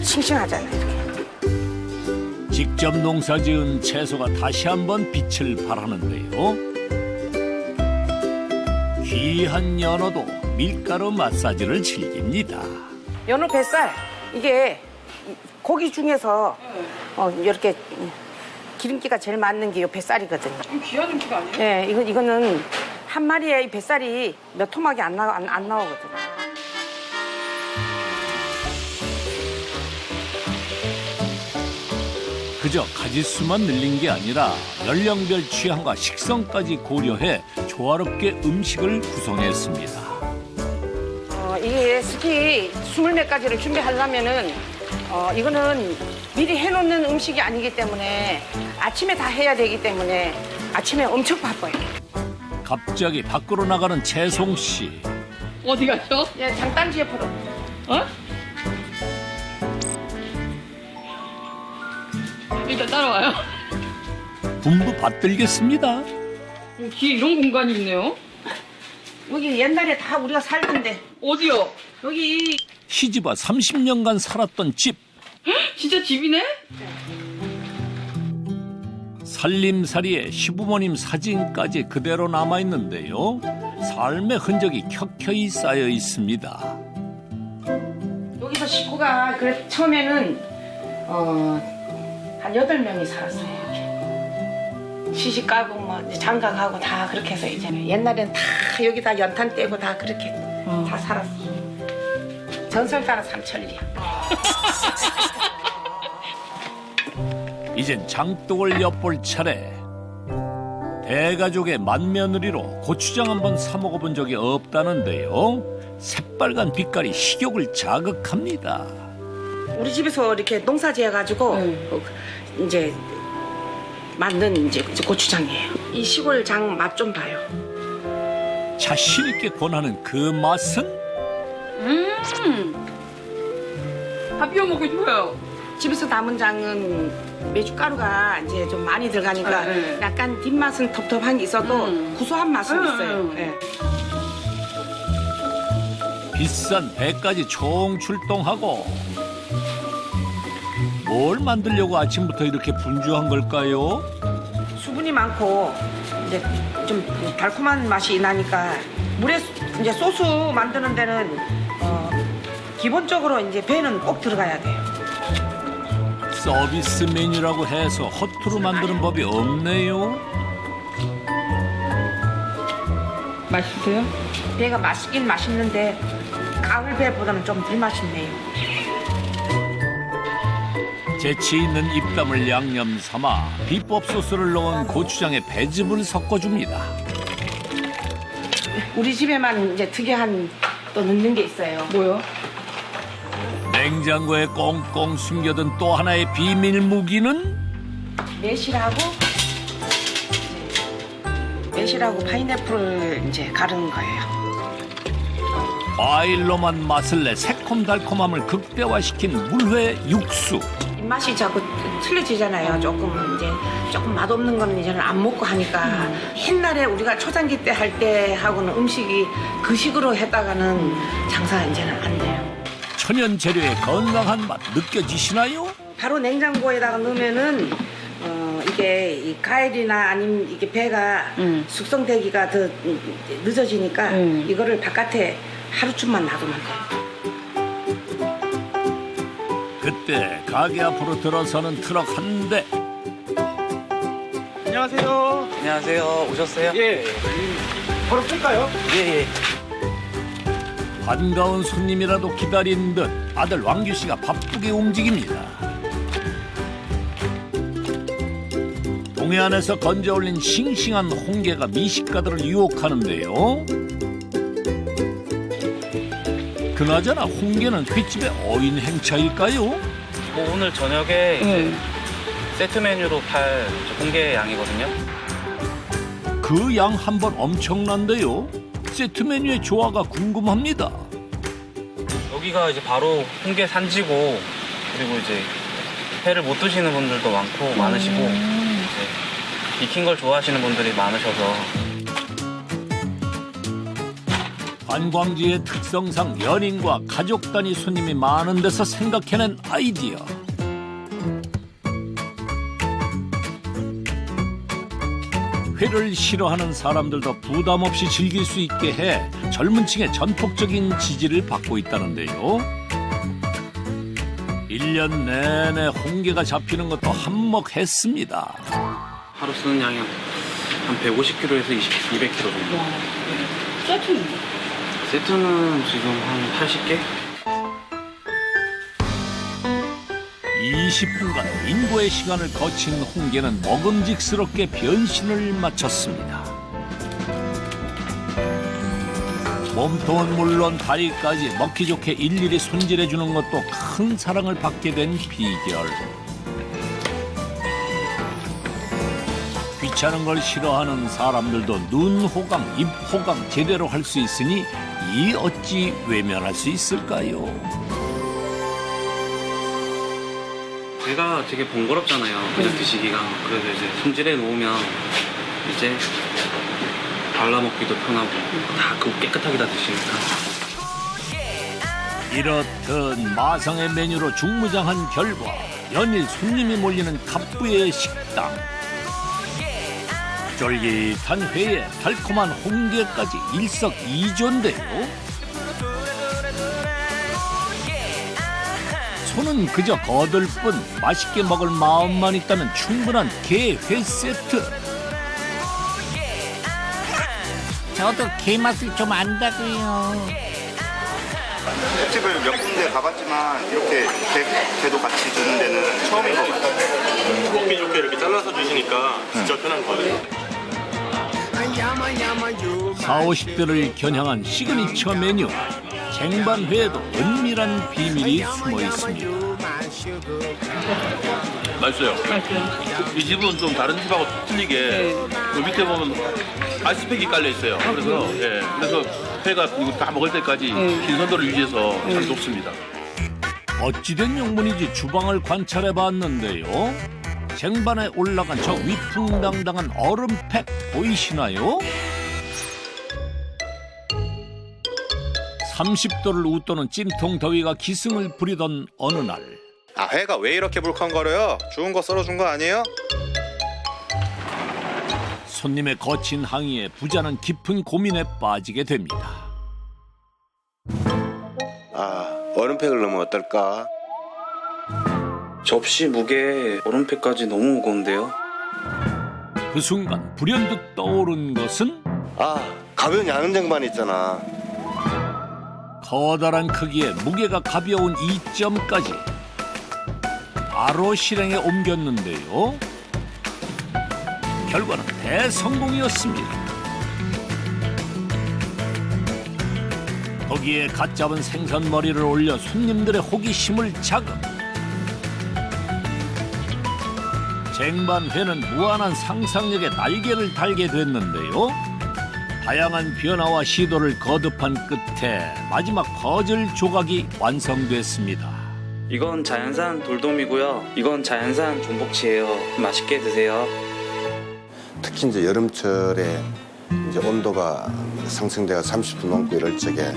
싱싱하잖아요. 이렇게. 직접 농사지은 채소가 다시 한번 빛을 발하는데요. 귀한 연어도 밀가루 마사지를 즐깁니다. 연어 뱃살 이게 고기 중에서 이렇게 기름기가 제일 많는 게 이 뱃살이거든요. 귀한 음식 아니에요? 네, 이거는 한 마리에 이 뱃살이 몇 토막이 안 나오거든요. 그저 가짓수만 늘린 게 아니라 연령별 취향과 식성까지 고려해 조화롭게 음식을 구성했습니다. 이게 스키 20몇 가지를 준비하려면은 이거는 미리 해놓는 음식이 아니기 때문에 아침에 다 해야 되기 때문에 아침에 엄청 바빠요. 갑자기 밖으로 나가는 채송 씨. 어디 갔어? 예, 장단지 옆으로. 어? 일단 따라와요. 분부 받들겠습니다. 뒤에 이런 공간이 있네요. 여기 옛날에 다 우리가 살던데. 어디요? 여기 시집와 30년간 살았던 집. 진짜 집이네? 살림살이에 시부모님 사진까지 그대로 남아있는데요. 삶의 흔적이 켜켜이 쌓여 있습니다. 여기서 식구가 그래 처음에는 한 8명이 살았어요. 이렇게. 시집 가고 뭐 장가 가고 다 그렇게 해서 이제 옛날엔 다 여기다 연탄 떼고 다 그렇게 다 살았어. 전설 따라 삼천리야. 이젠 장독을 엿볼 차례. 대가족의 맏며느리로 고추장 한번 사 먹어본 적이 없다는데요. 새빨간 빛깔이 식욕을 자극합니다. 우리 집에서 이렇게 농사 지어가지고 이제 만든 이제 고추장이에요. 이 시골 장 맛 좀 봐요. 자신 있게 권하는 그 맛은? 다 비워 먹고 싶어요. 집에서 남은 장은 메주가루가 이제 좀 많이 들어가니까 약간 뒷맛은 텁텁한 게 있어도 구수한 맛은 있어요. 네. 비싼 배까지 총 출동하고 뭘 만들려고 아침부터 이렇게 분주한 걸까요? 수분이 많고 이제 좀 달콤한 맛이 나니까 물에 이제 소스 만드는 데는 기본적으로 이제 배는 꼭 들어가야 돼요. 서비스 메뉴라고 해서 허투루 만드는 법이 없네요. 맛있어요? 배가 맛있긴 맛있는데 가을 배보다는 좀 덜 맛있네요. 재치 있는 입담을 양념 삼아 비법 소스를 넣은 고추장에 배즙을 섞어줍니다. 우리 집에만 이제 특이한 또 넣는 게 있어요. 뭐요? 냉장고에 꽁꽁 숨겨둔 또 하나의 비밀 무기는 매실하고 파인애플을 이제 가른 거예요. 과일로만 맛을 내 새콤달콤함을 극대화시킨 물회 육수. 입맛이 자꾸 틀려지잖아요. 조금 맛없는 거는 이제는 안 먹고 하니까 옛날에 우리가 초장기 때 할 때 하고는 음식이 그 식으로 했다가는 장사가 이제는 안 돼요. 천연 재료의 건강한 맛 느껴지시나요? 바로 냉장고에다가 넣으면은 이게 이 과일이나 아니면 이게 배가 숙성되기가 더 늦어지니까 이거를 바깥에 하루쯤만 놔두면 돼요. 그때 가게 앞으로 들어서는 트럭 한 대. 안녕하세요. 안녕하세요. 오셨어요? 예. 바로 끌까요? 예. 반가운 손님이라도 기다린 듯 아들 왕규 씨가 바쁘게 움직입니다. 동해안에서 건져 올린 싱싱한 홍게가 미식가들을 유혹하는데요. 그나저나 홍게는 횟집의 어인 행차일까요? 뭐 오늘 저녁에 네. 세트 메뉴로 팔 홍게 양이거든요. 그 양 한 번 엄청난데요. 세트 메뉴의 조화가 궁금합니다. 여기가 이제 바로 홍게 산지고 그리고 이제 회를 못 드시는 분들도 많고 많으시고 이제 익힌 걸 좋아하시는 분들이 많으셔서 관광지의 특성상 연인과 가족 단위 손님이 많은 데서 생각해낸 아이디어. 회를 싫어하는 사람들도 부담 없이 즐길 수 있게 해 젊은 층의 전폭적인 지지를 받고 있다는데요. 1년 내내 홍게가 잡히는 것도 한몫했습니다. 하루 쓰는 양이 한 150kg에서 200kg 정도. 세트는? 세트는 지금 한 80개? 20분간 인고의 시간을 거친 홍게는 먹음직스럽게 변신을 마쳤습니다. 몸통은 물론 다리까지 먹기 좋게 일일이 손질해주는 것도 큰 사랑을 받게 된 비결. 귀찮은 걸 싫어하는 사람들도 눈 호강, 입 호강 제대로 할 수 있으니 이 어찌 외면할 수 있을까요? 회가 되게 번거롭잖아요. 그냥 드시기가. 그래서 이제 손질해 놓으면 이제 발라먹기도 편하고 다 그 깨끗하게 다 드시니까. 이렇듯 마성의 메뉴로 중무장한 결과 연일 손님이 몰리는 갑부의 식당. 쫄깃한 회에 달콤한 홍게까지 일석이조인데요. 손은 그저 거들 뿐 맛있게 먹을 마음만 있다면 충분한 게 회 세트. 저도 게 맛을 좀 안다고요. 횟집을 몇 군데 가봤지만 이렇게 게도 같이 주는 데는 처음인 것 같아요. 먹기 좋게 이렇게 잘라서 주시니까 진짜 편한 거예요. 40~50대를 겨냥한 시그니처 메뉴. 쟁반회에도 은밀한 비밀이 숨어 있습니다. 맛있어요. 이 집은 좀 다른 집하고 틀리게 그 밑에 보면 아이스팩이 깔려 있어요. 그래서 회가 이거 다 먹을 때까지 신선도를 유지해서 참 좋습니다. 어찌된 영문인지 주방을 관찰해 봤는데요. 쟁반에 올라간 저 위풍당당한 얼음팩 보이시나요? 30도를 웃도는 찜통 더위가 기승을 부리던 어느 날, 아, 회가 왜 이렇게 물컹거려요? 좋은 거 썰어준 거 아니에요? 손님의 거친 항의에 부자는 깊은 고민에 빠지게 됩니다. 얼음팩을 넣으면 어떨까? 접시 무게 얼음팩까지 너무 무거운데요. 그 순간 불현듯 떠오른 것은 가벼운 양은 쟁반 있잖아. 커다란 크기에 무게가 가벼운 2점까지 바로 실행에 옮겼는데요. 결과는 대성공이었습니다. 거기에 갓 잡은 생선 머리를 올려 손님들의 호기심을 자극. 쟁반회는 무한한 상상력에 날개를 달게 됐는데요. 다양한 변화와 시도를 거듭한 끝에 마지막 퍼즐 조각이 완성됐습니다. 이건 자연산 돌돔이고요. 이건 자연산 존복치예요. 맛있게 드세요. 특히 이제 여름철에 이제 온도가 상승돼가 30도 넘고 이럴 적에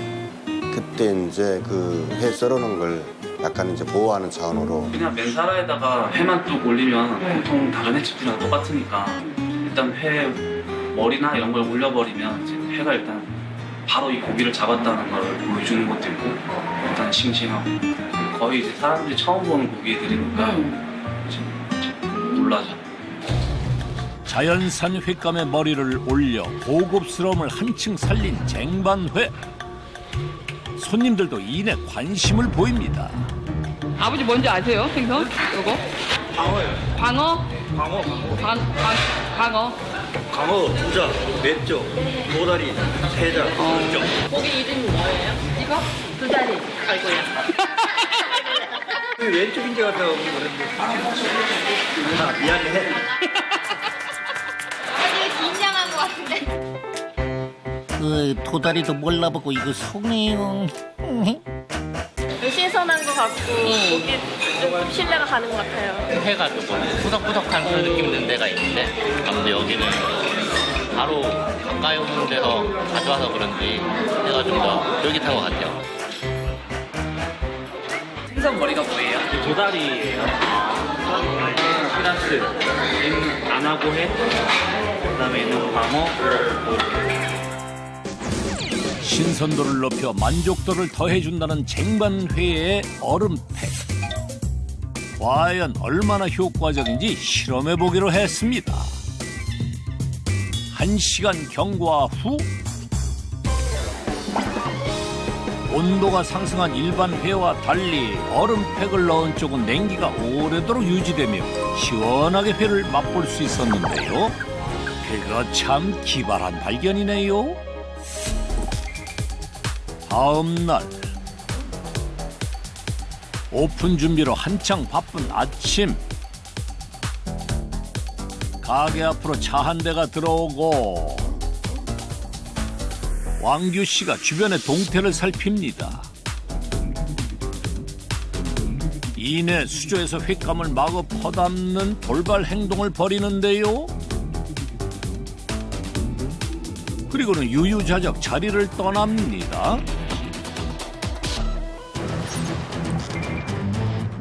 그때 이제 그 회 썰어놓은 걸 약간 이제 보호하는 차원으로 그냥 맨살에다가 회만 뚝 올리면 보통 다른 횟집이랑 똑같으니까 일단 회 머리나 이런 걸 올려버리면 이제 회가 일단 바로 이 고기를 잡았다는 걸 보여주는 것도 있고 일단 싱싱하고 거의 이제 사람들이 처음 보는 고기들이니까 놀라죠. 자연산 횟감의 머리를 올려 고급스러움을 한층 살린 쟁반회. 손님들도 이내 관심을 보입니다. 아버지 뭔지 아세요? 생선? 이거? 광어요. 광어? 광어. 광어, 부자, 맷죠, 도다리, 세자, 고기 이름이 뭐예요? 이거? 두 다리. 아이고야. 왼쪽인 줄 알았다고 그랬는데. 미안해. 긴장한 것 같은데. 그 도다리도 몰라보고 이거 속내용. 신선한 것 같고 고기 좀 신뢰가 가는 것 같아요. 회가 조금 꾸덕꾸덕한 그런 느낌 있는 데가 있는데 아무튼 여기는 바로 가까이 오는 데서 자주 와서 그런지 회가 좀 더 쫄깃한 것 같아요. 생선 머리가 뭐예요? 도다리예요. 플러스 얘는 안하고 해. 그다음에 얘는 광어. 신선도를 높여 만족도를 더해준다는 쟁반회의 얼음팩. 과연 얼마나 효과적인지 실험해보기로 했습니다. 1시간 경과 후 온도가 상승한 일반 회와 달리 얼음팩을 넣은 쪽은 냉기가 오래도록 유지되며 시원하게 회를 맛볼 수 있었는데요. 그거 참 기발한 발견이네요. 다음 날 오픈 준비로 한창 바쁜 아침. 가게 앞으로 차 한 대가 들어오고 왕규 씨가 주변의 동태를 살핍니다. 이내 수조에서 횟감을 마구 퍼담는 돌발 행동을 벌이는데요. 그리고는 유유자적 자리를 떠납니다.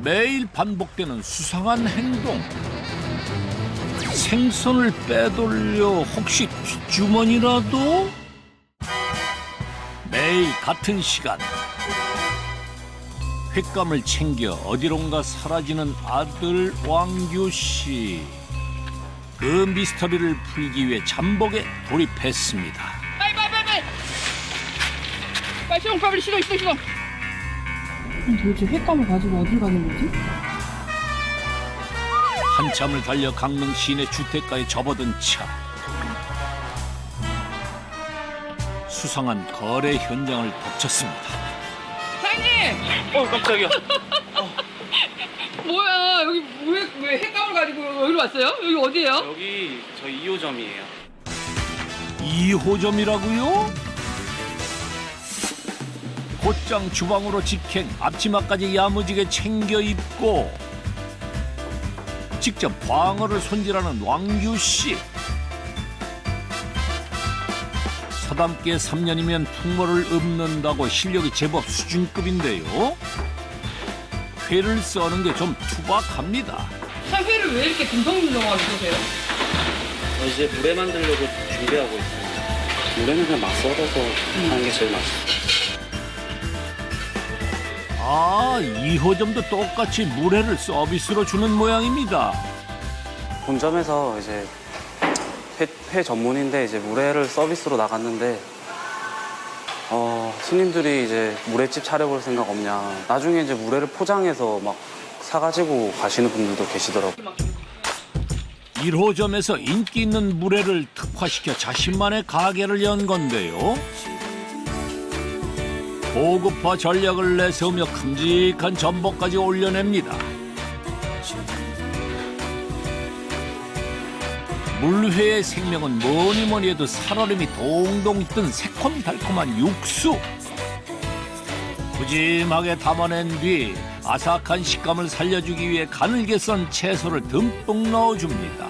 매일 반복되는 수상한 행동. 생선을 빼돌려 혹시 뒷주머니라도? 매일 같은 시간 횟감을 챙겨 어디론가 사라지는 아들 왕규 씨. 그 미스터리를 풀기 위해 잠복에 돌입했습니다. 빨리 신호 빨리 신호. 도대체 횟감을 가지고 어딜 가는 거지? 한참을 달려 강릉 시내 주택가에 접어든 차. 수상한 거래 현장을 덮쳤습니다. 사장님! 깜짝이야. 뭐야 여기 왜 횟감을 가지고 여기로 왔어요? 여기 어디예요? 여기 저희 2호점이에요. 2호점이라고요? 곧장 주방으로 직행, 앞치마까지 야무지게 챙겨 입고 직접 광어를 손질하는 왕규 씨. 서담계 3년이면 풍모를 읊는다고 실력이 제법 수준급인데요. 회를 써는 게 좀 투박합니다. 참 회를 왜 이렇게 듬성듬성하게 쓰세요? 이제 물회 만들려고 준비하고 있습니다. 물회는 그냥 막 썰어서 하는 게 제일 맛있어요. 아, 2호점도 똑같이 물회를 서비스로 주는 모양입니다. 본점에서 이제 회 전문인데 이제 물회를 서비스로 나갔는데 손님들이 이제 물회집 차려볼 생각 없냐. 나중에 이제 물회를 포장해서 막 사가지고 가시는 분들도 계시더라고요. 1호점에서 인기 있는 물회를 특화시켜 자신만의 가게를 연 건데요. 고급화 전략을 내세우며 큼직한 전복까지 올려냅니다. 물회의 생명은 뭐니 해도 살얼음이 동동 있던 새콤달콤한 육수. 푸짐하게 담아낸 뒤 아삭한 식감을 살려주기 위해 가늘게 썬 채소를 듬뿍 넣어줍니다.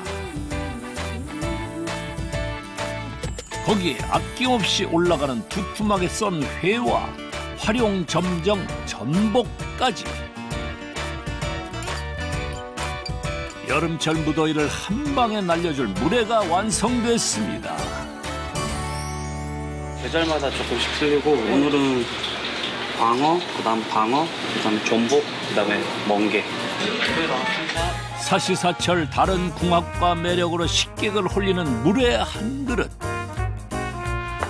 거기에 아낌없이 올라가는 두툼하게 썬 회와 활용점정 전복까지. 여름철 무더위를 한 방에 날려줄 물회가 완성됐습니다. 계절마다 조금씩 틀리고 오늘은 광어, 그다음 방어, 그다음에 전복, 그다음에 멍게. 사시사철 다른 궁합과 매력으로 식객을 홀리는 물회 한 그릇.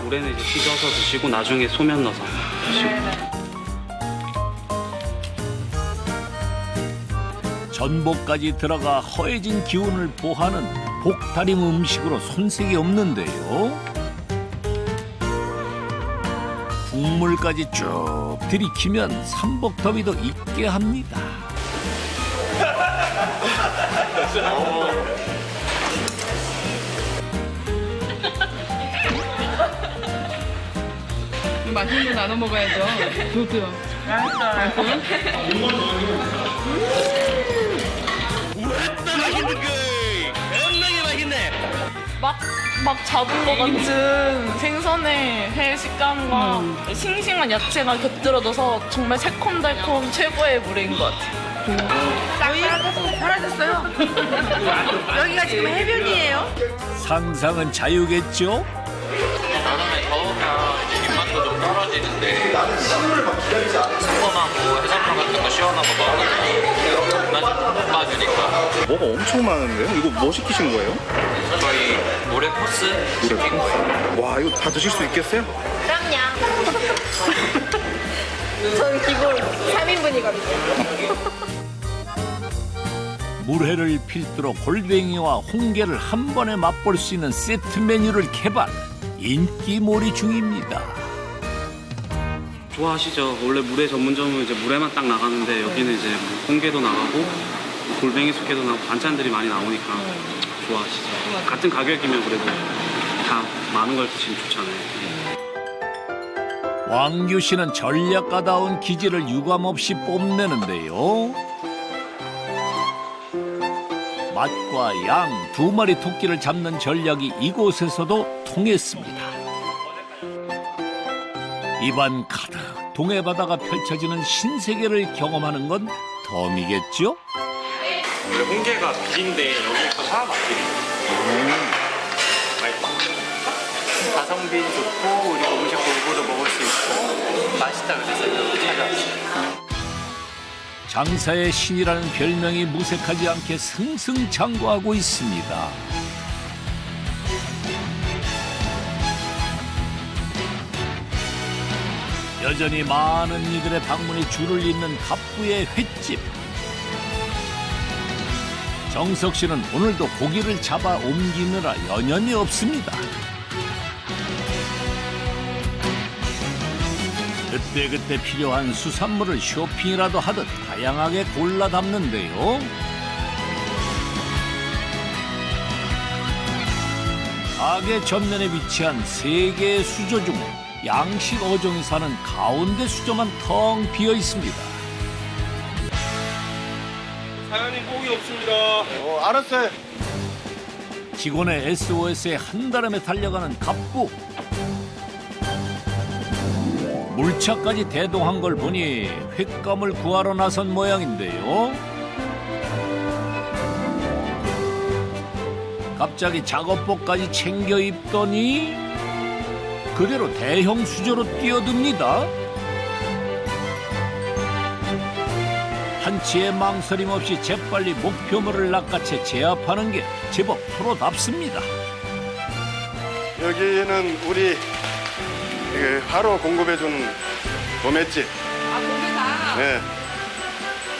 물에는 이제 씻어서 드시고 나중에 소면 넣어서 드시고. 전복까지 들어가 허해진 기운을 보하는 복다림 음식으로 손색이 없는데요. 국물까지 쭉 들이키면 삼복더위도 잊게 합니다. 맛있는 거 나눠 먹어야죠. 저도요. 맛있어요. 막 잡은 것 같은 생선의 회 식감과 싱싱한 야채가 곁들어져서 정말 새콤달콤 최고의 물회인 것 같아요. 사라졌어요. 여기가 지금 해변이에요. 상상은 자유겠죠? 여름에 더우면 이제 입맛도 좀 떨어지는데 소금하고 해산물 같은 거 시원하고 넣어가지고 입맛이 못 맞으니까. 뭐가 엄청 많은데요? 이거 뭐 시키신 거예요? 저희 물회 코스 시킨 거예요. 와, 이거 다 드실 수 있겠어요? 그럼요. 저희 기본 3인분이거든요. 물회를 필두로 골뱅이와 홍게를 한 번에 맛볼 수 있는 세트 메뉴를 개발. 인기몰이 중입니다. 좋아하시죠? 원래 물회 전문점은 이제 물회만 딱 나가는데 여기는 이제 뭐 홍게도 나가고 골뱅이 숙회도 나가고 반찬들이 많이 나오니까 좋아하시죠? 같은 가격이면 그래도 다 많은 걸 드시면 좋잖아요. 왕규 씨는 전략가다운 기질을 유감없이 뽐내는데요. 맛과 양 두 마리 토끼를 잡는 전략이 이곳에서도 통했습니다. 입안 가득 동해바다가 펼쳐지는 신세계를 경험하는 건 덤이겠죠? 원래 홍게가 비린데 여기가 하나도 안 비려요. 맛있어. 가성비 좋고 그리고 음식 골고루 먹을 수 있고 맛있다 그래서 여기 찾아왔어요. 장사의 신이라는 별명이 무색하지 않게 승승장구하고 있습니다. 여전히 많은 이들의 방문이 줄을 잇는 갑부의 횟집. 정석 씨는 오늘도 고기를 잡아 옮기느라 여념이 없습니다. 그때그때 필요한 수산물을 쇼핑이라도 하듯 다양하게 골라 담는데요. 가게 전면에 위치한 3개의 수조 중 양식 어종이 사는 가운데 수조만 텅 비어 있습니다. 사장님 고기 없습니다. 알았어요. 직원의 SOS에 한달음에 달려가는 갑부. 물차까지 대동한 걸 보니 횟감을 구하러 나선 모양인데요. 갑자기 작업복까지 챙겨 입더니 그대로 대형 수저로 뛰어듭니다. 한치의 망설임 없이 재빨리 목표물을 낚아채 제압하는 게 제법 프로답습니다. 여기는 우리 하루 공급해준 도매집. 아, 거기다. 네.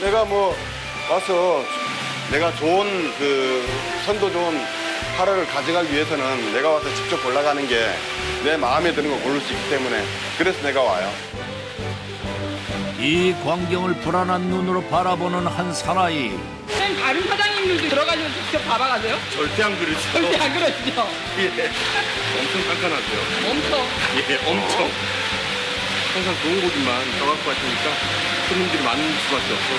내가 뭐 와서 내가 좋은 선도 좋은 하루를 가져가기 위해서는 내가 와서 직접 골라가는 게 내 마음에 드는 거 고를 수 있기 때문에 그래서 내가 와요. 이 광경을 불안한 눈으로 바라보는 한 사나이. 선생님, 다른 사장님들도 들어가시면 직접 잡아가세요? 절대 안 그러죠. 절대 안 그러시죠? 예. 엄청 깐깐하죠. 엄청. 예, 엄청. 항상 좋은 고기만 떠갖고 가시니까 손님들이 많은 수밖에 없어.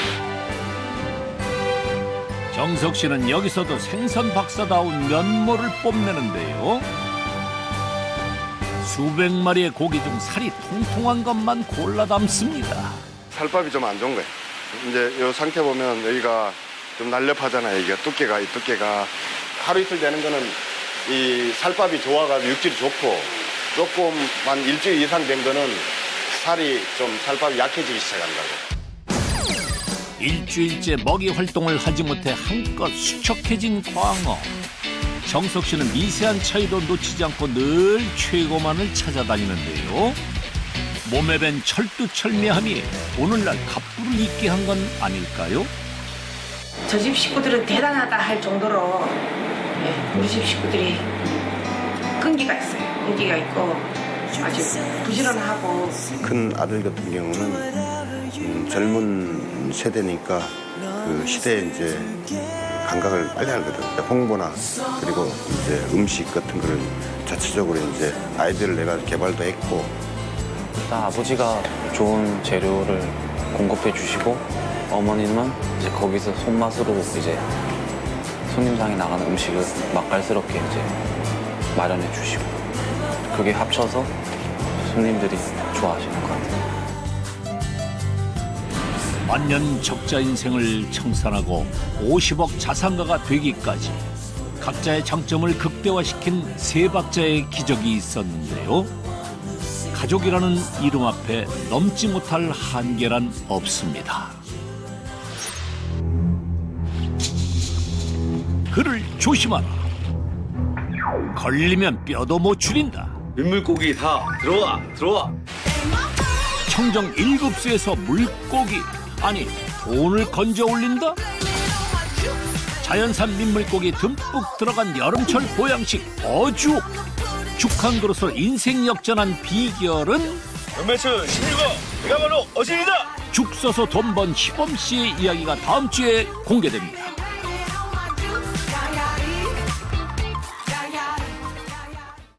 정석 씨는 여기서도 생선 박사다운 면모를 뽐내는데요. 수백 마리의 고기 중 살이 통통한 것만 골라 담습니다. 살밥이 좀 안 좋은 거예요. 이제 이 상태 보면 여기가 좀 날렵하잖아요. 이 두께가 하루 이틀 되는 거는 이 살밥이 좋아가지고 육질이 좋고 조금 한 일주일 이상 된 거는 살밥이 약해지기 시작한다고. 일주일째 먹이 활동을 하지 못해 한껏 수척해진 광어. 정석 씨는 미세한 차이도 놓치지 않고 늘 최고만을 찾아다니는데요. 몸에 밴 철두철미함이 오늘날 갑부를 잊게 한 건 아닐까요? 저 집 식구들은 대단하다 할 정도로 우리 집 식구들이 끈기가 있어요. 끈기가 있고 아주 부지런하고. 큰 아들 같은 경우는 젊은 세대니까 그 시대에 이제 감각을 빨리 하거든. 홍보나 그리고 이제 음식 같은 거를 자체적으로 이제 아이디어를 내가 개발도 했고. 일단 아버지가 좋은 재료를 공급해 주시고 어머님은 이제 거기서 손맛으로 이제 손님상에 나가는 음식을 맛깔스럽게 이제 마련해 주시고 그게 합쳐서 손님들이 좋아하시는 것 같아요. 만년 적자 인생을 청산하고 50억 자산가가 되기까지 각자의 장점을 극대화시킨 세 박자의 기적이 있었는데요. 가족이라는 이름 앞에 넘지 못할 한계란 없습니다. 그를 조심하라. 걸리면 뼈도 못 추린다. 민물고기 다 들어와. 청정 7수에서 물고기, 아니 돈을 건져 올린다? 자연산 민물고기 듬뿍 들어간 여름철 보양식 어죽. 죽 한 그릇으로 인생 역전한 비결은? 연매출 16억, 내가 바로 어진이다. 죽 써서 돈 번 희범 씨의 이야기가 다음 주에 공개됩니다.